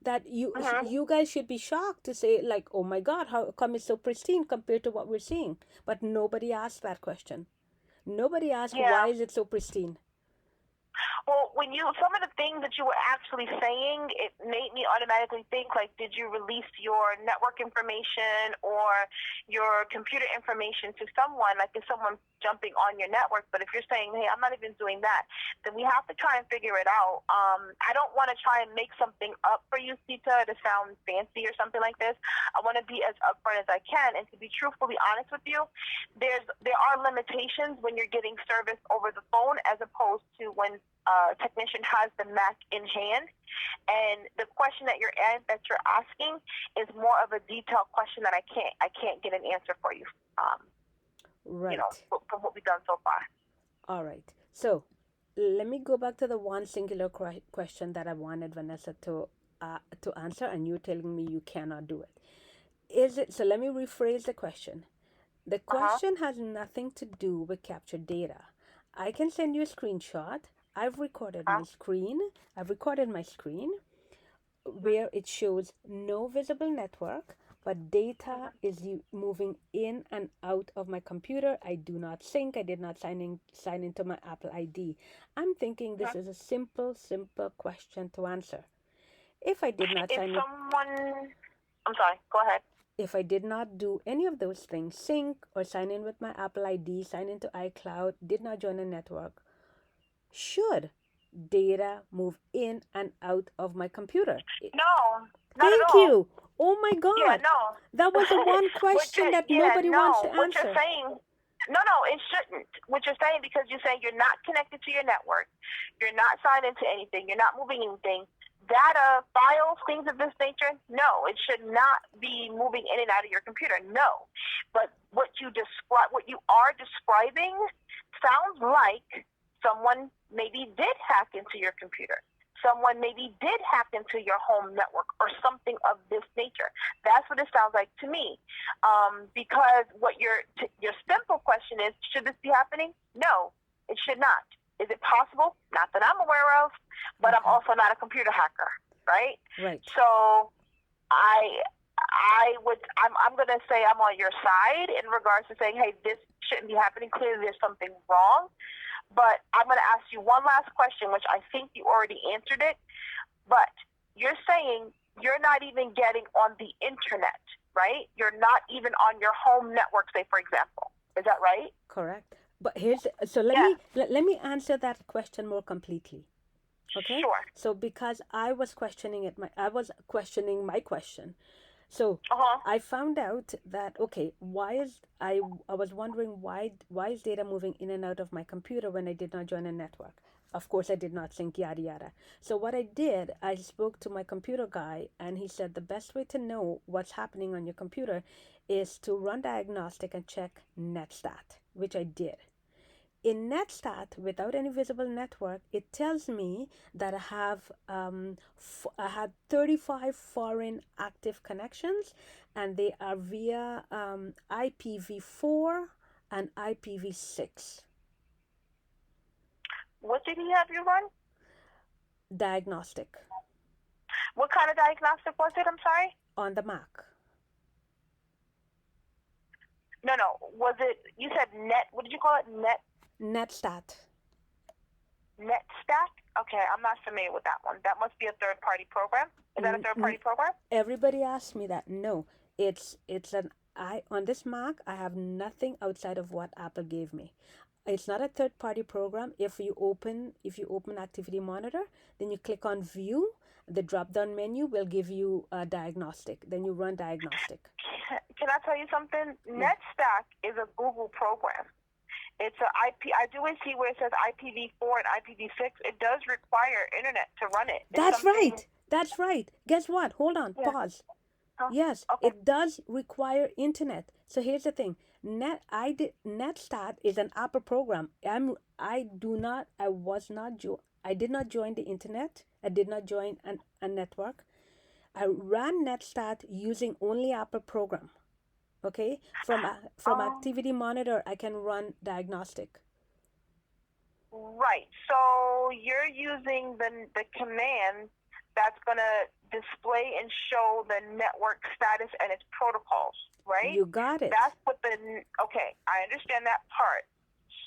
that you guys should be shocked to say, like, oh my God, how come it's so pristine compared to what we're seeing? But nobody asked that question. Nobody asked why is it so pristine. Well, some of the things that you were actually saying, it made me automatically think, like, did you release your network information or your computer information to someone? Like, is someone jumping on your network? But if you're saying, hey, I'm not even doing that, then we have to try and figure it out. I don't want to try and make something up for you, Sita, to sound fancy or something like this. I want to be as upfront as I can. And to be truthfully honest with you, there are limitations when you're getting service over the phone as opposed to when technician has the Mac in hand, and the question that you're asking is more of a detailed question that I can't get an answer for you. Right. From what we've done so far. All right. So let me go back to the one singular question that I wanted Vanessa to answer, and you're telling me you cannot do it. So let me rephrase the question. The question has nothing to do with captured data. I can send you a screenshot. I've recorded my screen. I've recorded my screen where it shows no visible network, but data is moving in and out of my computer. I do not sync. I did not sign into my Apple ID. I'm thinking this is a simple question to answer. If I did not sign in, I'm sorry, go ahead. If I did not do any of those things, sync or sign in with my Apple ID, sign into iCloud, did not join a network, should data move in and out of my computer? No. Thank you. Oh my God. Yeah, no. That was the one question that nobody wants to answer. What you're saying, no, it shouldn't. What you're saying, because you're saying you're not connected to your network, you're not signed into anything, you're not moving anything, data, files, things of this nature? No, it should not be moving in and out of your computer. No. But what you are describing sounds like someone maybe did hack into your computer. Someone maybe did hack into your home network or something of this nature. That's what it sounds like to me. Because what your simple question is, should this be happening? No, it should not. Is it possible? Not that I'm aware of, but I'm also not a computer hacker, right? Right. So I'm going to say I'm on your side in regards to saying, hey, this shouldn't be happening. Clearly there's something wrong. But I'm going to ask you one last question, which I think you already answered it. But you're saying you're not even getting on the internet, right? You're not even on your home network, say, for example. Is that right? Correct. But let me answer that question more completely. Okay? Sure. So because I was questioning my question. So I found out that I was wondering why is data moving in and out of my computer when I did not join a network. Of course, I did not sync, yada yada. So what I did, I spoke to my computer guy, and he said the best way to know what's happening on your computer is to run diagnostic and check NetStat, which I did. In NetStat, without any visible network, it tells me that I had 35 foreign active connections, and they are via IPv4 and IPv6. What did he have you run? Diagnostic. What kind of diagnostic was it? I'm sorry? On the Mac. No. Was it, you said what did you call it? NetStat. NetStat? Okay, I'm not familiar with that one. That must be a third-party program. Is that a third-party program? Everybody asks me that. No, on this Mac, I have nothing outside of what Apple gave me. It's not a third-party program. If you open Activity Monitor, then you click on View. The drop-down menu will give you a diagnostic. Then you run diagnostic. Can I tell you something? NetStack is a Google program. It's an IP. I do see where it says IPv4 and IPv6. It does require internet to run it. That's right. Guess what? Hold on. Yeah. Pause. Huh? Yes, okay. It does require internet. So here's the thing. NetStat is an Apple program. I did not join the internet. I did not join a network. I ran NetStat using only Apple program. Okay, from Activity Monitor, I can run diagnostic. Right. So you're using the command that's going to display and show the network status and its protocols, right? You got it. That's what okay, I understand that part.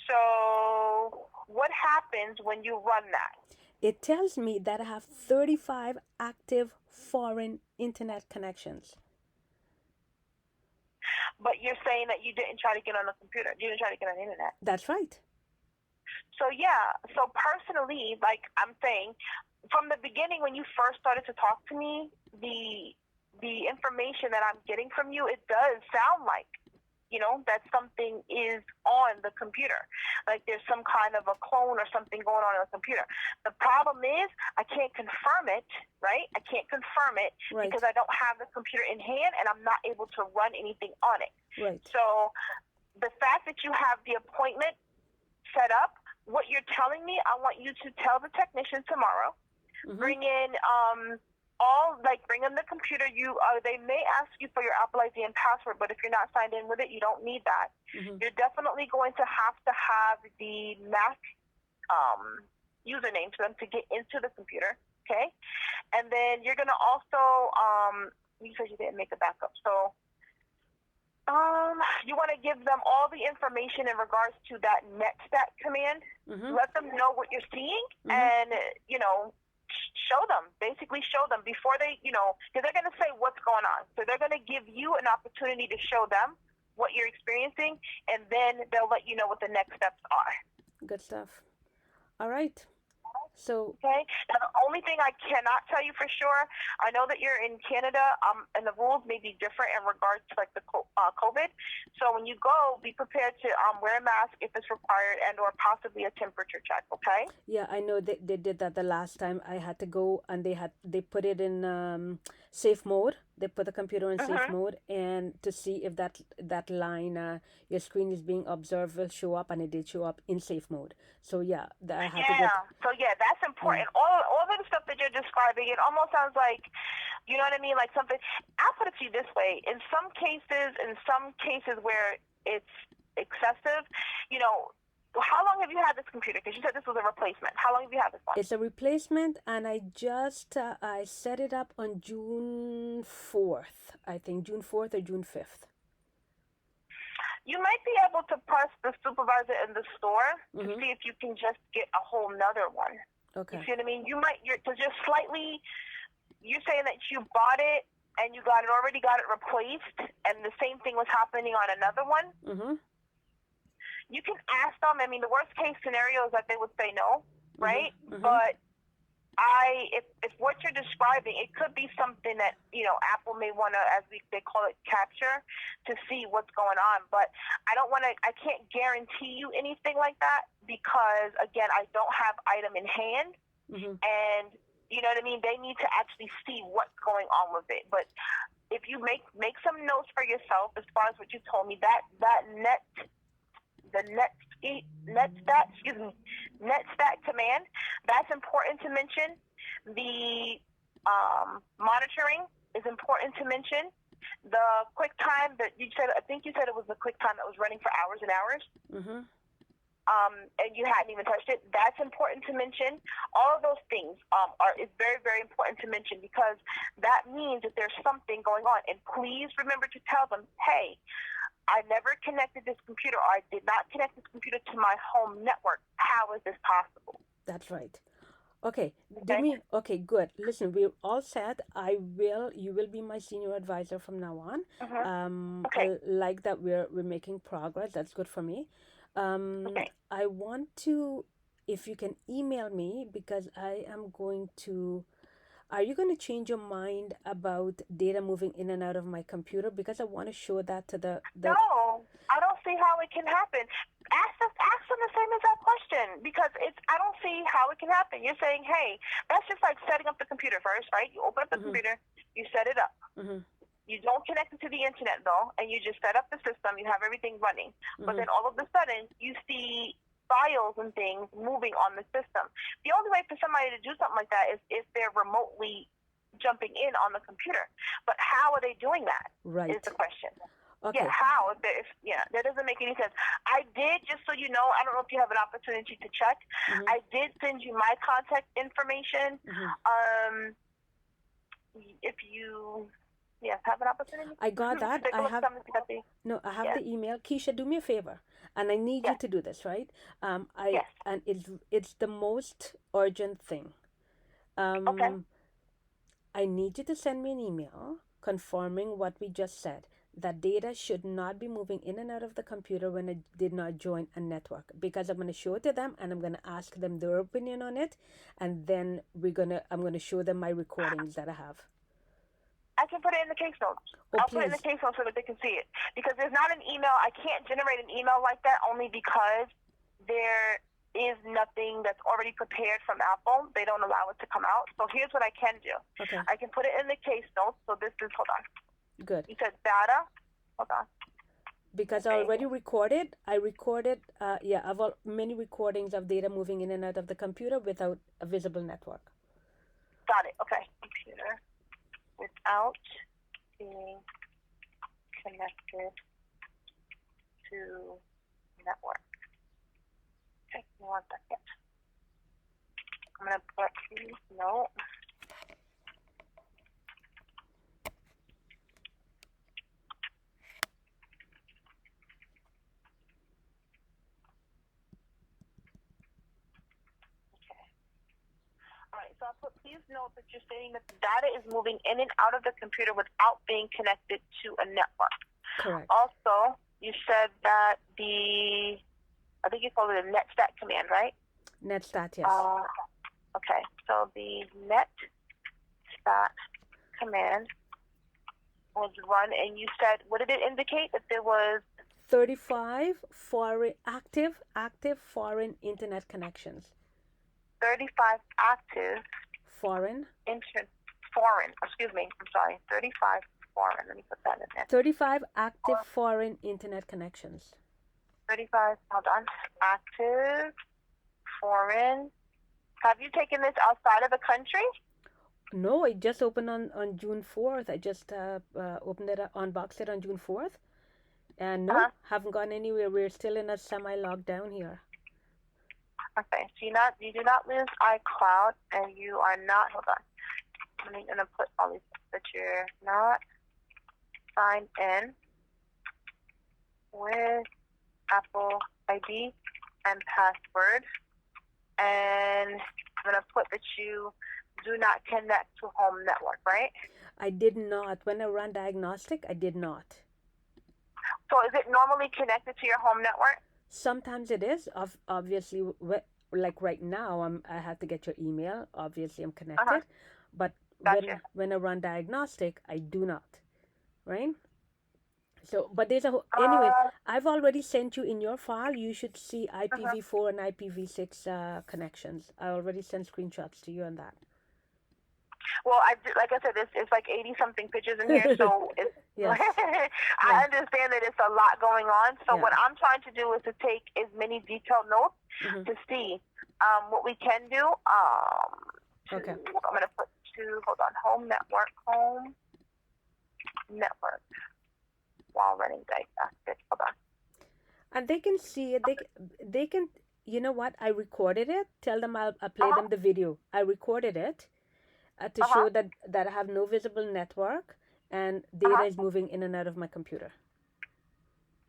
So what happens when you run that? It tells me that I have 35 active foreign internet connections. But you're saying that you didn't try to get on the computer. You didn't try to get on the internet. That's right. So yeah. So personally, like I'm saying, from the beginning when you first started to talk to me, the information that I'm getting from you, it does sound like, that something is on the computer. Like there's some kind of a clone or something going on the computer. The problem is I can't confirm it, right? I can't confirm it because I don't have the computer in hand and I'm not able to run anything on it. Right. So the fact that you have the appointment set up, what you're telling me, I want you to tell the technician tomorrow, bring in bring in the computer. They may ask you for your Apple ID and password, but if you're not signed in with it, you don't need that. You're definitely going to have the Mac username for them to get into the computer, okay? And then you're going to also, you said you didn't make a backup, so you want to give them all the information in regards to that NetStat command. Let them know what you're seeing and, basically show them before they, because they're going to say what's going on. So they're going to give you an opportunity to show them what you're experiencing, and then they'll let you know what the next steps are. Good stuff. All right. So Okay. Now, the only thing I cannot tell you for sure, I know that you're in Canada, and the rules may be different in regards to like the COVID. So when you go, be prepared to wear a mask if it's required, and/or possibly a temperature check. Okay. yeah, I know they did that the last time I had to go, and they put it in safe mode. They put the computer in safe Mhm. mode, and to see if that line, your screen is being observed, will show up, and it did show up in safe mode. So yeah, I had to go. Yeah. So yeah, that's Yeah. important. All of the stuff that you're describing, it almost sounds like, you know what I mean, like something. I'll put it to you this way: in some cases where it's excessive, you know, how long have you had this computer? Because you said this was a replacement. How long have you had this one? It's a replacement, and I set it up on June 4th. I think June 4th or June 5th. You might be able to press the supervisor in the store to Mhm. see if you can just get a whole nother one. You Okay. see what I mean? Because you're slightly, you're saying that you bought it and you already got it replaced, and the same thing was happening on another one. Mhm. You can ask them. I mean, the worst case scenario is that they would say no, right? Mhm. But if what you're describing, it could be something that, you know, Apple may want to, they call it, capture to see what's going on. But I can't guarantee you anything like that because, again, I don't have item in hand, Mhm. and you know what I mean. They need to actually see what's going on with it. But if you make some notes for yourself as far as what you told me, that NetStat command, that's important to mention. The monitoring is important to mention. The QuickTime that you said, I think you said it was the QuickTime that was running for hours and hours, Mhm. and you hadn't even touched it. That's important to mention. All of those things is very, very important to mention because that means that there's something going on. And please remember to tell them, hey, I never connected this computer, or I did not connect this computer to my home network. How is this possible? That's right. Okay. Okay. Okay, good. Listen, we're all set. You will be my senior advisor from now on. Okay. I like that we're making progress. That's good for me. Okay. I want to, if you can email me, because I am going to. Are you going to change your mind about data moving in and out of my computer? Because I want to show that to the No, I don't see how it can happen. Ask them the same exact question because I don't see how it can happen. You're saying, hey, that's just like setting up the computer first, right? You open up the computer, you set it up. Mhm. You don't connect it to the internet though, and you just set up the system. You have everything running, but then all of a sudden you see files and things moving on the system. The only way for somebody to do something like that is if they're remotely jumping in on the computer. But how are they doing that? Right. Is the question. Okay. Yeah, how? That doesn't make any sense. I did, just so you know, I don't know if you have an opportunity to check. I did send you my contact information. If you, have an opportunity. I got that. Take a look. I have the email. Keisha, do me a favor, and I need you Yes. to do this, right? Yes. And it's the most urgent thing. Okay. I need you to send me an email confirming what we just said. That data should not be moving in and out of the computer when I did not join a network, because I'm going to show it to them and I'm going to ask them their opinion on it, and then I'm going to show them my recordings that I have. I can put it in the case notes. Oh, I'll put it in the case notes so that they can see it. Because there's not an email. I can't generate an email like that only because there is nothing that's already prepared from Apple. They don't allow it to come out. So here's what I can do. Okay. I can put it in the case notes. So this is, hold on. Good. You said data. Hold on. Because I already recorded. I've many recordings of data moving in and out of the computer without a visible network. Got it. Okay. Computer without being connected to network. Okay, give me 1 second. I'm going to put, no. All right, so I'll put, please note that you're saying that the data is moving in and out of the computer without being connected to a network. Correct. Also, you said that I think you called it a NetStat command, right? NetStat, yes. Okay, so the net stat command was run, and you said, what did it indicate? That there was 35 foreign active foreign internet connections. 35 active Foreign. foreign, excuse me, I'm sorry, 35 foreign, let me put that in there. 35 active foreign internet connections. 35, hold on, active foreign. Have you taken this outside of the country? No, it just opened on June 4th. I just opened it, unboxed it on June 4th. And no, haven't gone anywhere. We're still in a semi-lockdown here. Okay, so you do not lose iCloud, and you are not, hold on, I'm going to put all these, that you're not signed in with Apple ID and password, and I'm going to put that you do not connect to home network, right? I did not. When I ran diagnostic, I did not. So is it normally connected to your home network? Sometimes it is. Obviously, like right now, I have to get your email. Obviously, I'm connected. But Gotcha. when I run diagnostic, I do not. Right? So, but there's anyway, I've already sent you in your file. You should see IPv4 and IPv6 connections. I already sent screenshots to you on that. Well, like I said, it's like 80-something pictures in here, so it's, yes. I understand that it's a lot going on. So what I'm trying to do is to take as many detailed notes to see what we can do. Okay. I'm going to put hold on, home network, while running diagnostic. Hold on. And they can see it. They can, you know what? I recorded it. Tell them I'll play them the video. I recorded it. To show that I have no visible network and data is moving in and out of my computer.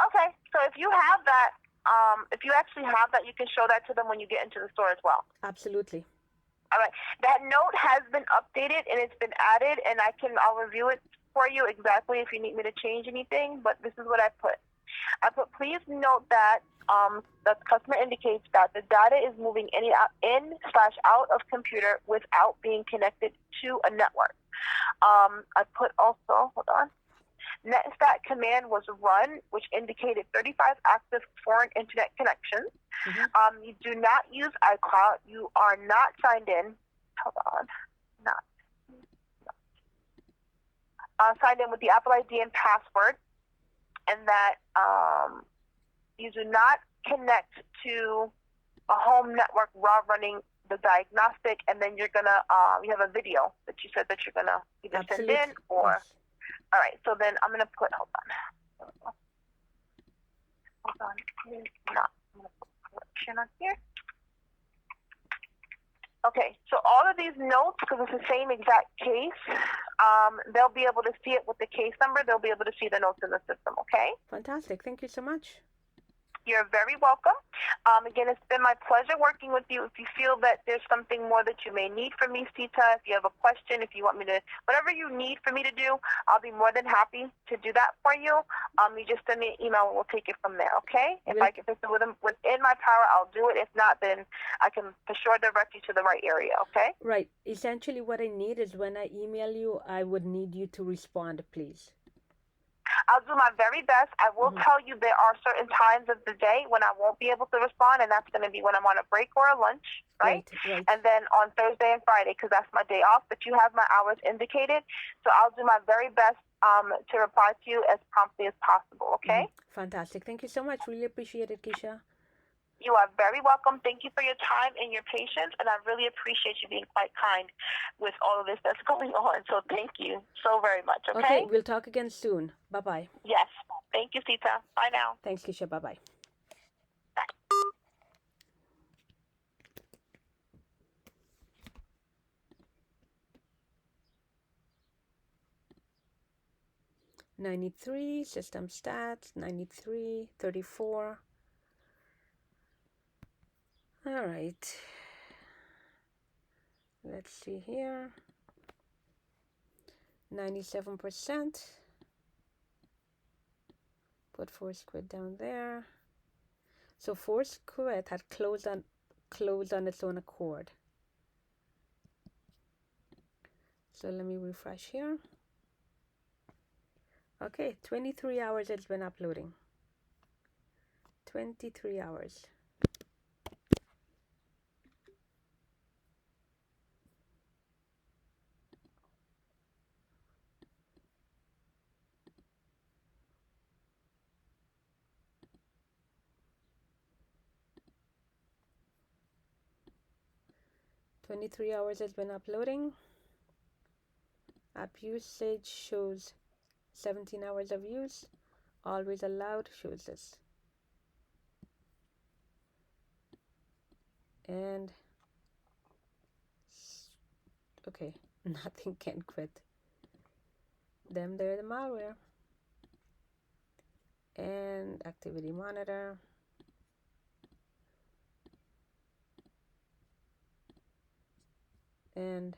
Okay, so if you have that, if you actually have that, you can show that to them when you get into the store as well. Absolutely. All right, that note has been updated and it's been added, and I'll review it for you exactly if you need me to change anything, but this is what I put. Please note that the customer indicates that the data is moving in/out of computer without being connected to a network. I put also, hold on, netstat command was run, which indicated 35 active foreign internet connections. You do not use iCloud. You are not signed in. Hold on, signed in with the Apple ID and password, and that you do not connect to a home network while running the diagnostic, and then you're gonna you have a video that you said that you're gonna either send in or all right. So then I'm gonna put hold on. I'm gonna put correction on here. Okay, so all of these notes, because it's the same exact case, they'll be able to see it with the case number. They'll be able to see the notes in the system, okay? Fantastic. Thank you so much. You're very welcome. Again, it's been my pleasure working with you. If you feel that there's something more that you may need from me, Sita, if you have a question, if you want me to, whatever you need for me to do, I'll be more than happy to do that for you. You just send me an email and we'll take it from there, okay? If it's within my power, I'll do it. If not, then I can for sure direct you to the right area, okay? Right. Essentially what I need is when I email you, I would need you to respond, please. I'll do my very best. I will tell you there are certain times of the day when I won't be able to respond, and that's going to be when I'm on a break or a lunch, right? And then on Thursday and Friday, because that's my day off, but you have my hours indicated. So I'll do my very best to reply to you as promptly as possible, okay? Fantastic. Thank you so much. Really appreciate it, Keisha. You are very welcome. Thank you for your time and your patience, and I really appreciate you being quite kind with all of this that's going on. So thank you so very much, okay? Okay, we'll talk again soon. Bye-bye. Yes. Thank you, Sita. Bye now. Thanks, Keisha. Bye-bye. Bye. 93, system stats, 93, 34. All right. Let's see here. 97%. Put Foursquare down there. So Foursquare had closed on its own accord. So let me refresh here. Okay, 23 hours it's been uploading. 23 hours. Has been uploading. App usage shows 17 hours of use. Always allowed shows this. And okay, nothing can quit. Then there's the malware. And activity monitor. And